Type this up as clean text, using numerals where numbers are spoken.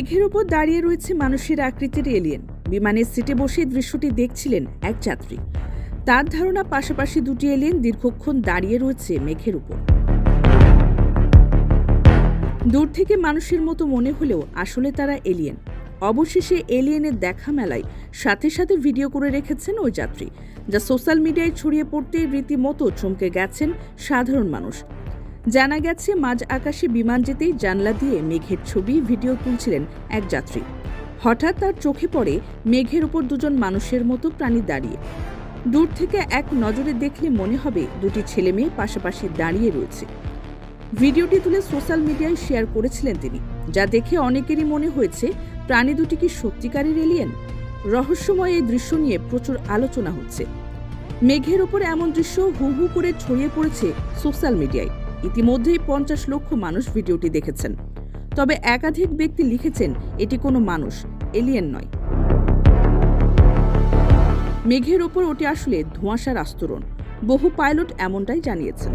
মেঘের উপর দাঁড়িয়ে রয়েছে মানুষের আকৃতির এলিয়েন। বিমানের সিটে বসে দৃশ্যটি দেখছিলেন এক যাত্রী। তার ধারণা পাশাপাশি দুটি এলিয়েন দীর্ঘক্ষণ দাঁড়িয়ে রয়েছে মেঘের উপর। দূর থেকে মানুষের মতো মনে হলেও আসলে তারা এলিয়েন। অবশেষে এলিয়েনের দেখা মেলায় সাথে সাথে ভিডিও করে রেখেছেন ওই যাত্রী, যা সোশ্যাল মিডিয়ায় ছড়িয়ে পড়তেই রীতিমতো চমকে গেছেন সাধারণ মানুষ। জানা গেছে, মাঝ আকাশে বিমান যেতেই জানলা দিয়ে মেঘের ছবি ভিডিও তুলছিলেন এক যাত্রী। হঠাৎ তার চোখে পড়ে মেঘের উপর দুজন মানুষের মতো প্রাণী দাঁড়িয়ে। দূর থেকে এক নজরে দেখলে মনে হবে দুটি ছেলে মেয়ে পাশাপাশি দাঁড়িয়ে রয়েছে। ভিডিওটি তুলে সোশ্যাল মিডিয়ায় শেয়ার করেছিলেন তিনি, যা দেখে অনেকেরই মনে হয়েছে প্রাণী দুটি কি সত্যিকারের এলিয়েন। রহস্যময় এই দৃশ্য নিয়ে প্রচুর আলোচনা হচ্ছে। মেঘের ওপর এমন দৃশ্য হু হু করে ছড়িয়ে পড়েছে সোশ্যাল মিডিয়ায়। ইতিমধ্যেই 50 লক্ষ মানুষ ভিডিওটি দেখেছেন। তবে একাধিক ব্যক্তি লিখেছেন এটি কোনো মানুষ, এলিয়েন নয়। মেঘের ওপর ওটি আসলে ধোঁয়াশার আস্তরণ। বহু পাইলট এমনটাই জানিয়েছেন।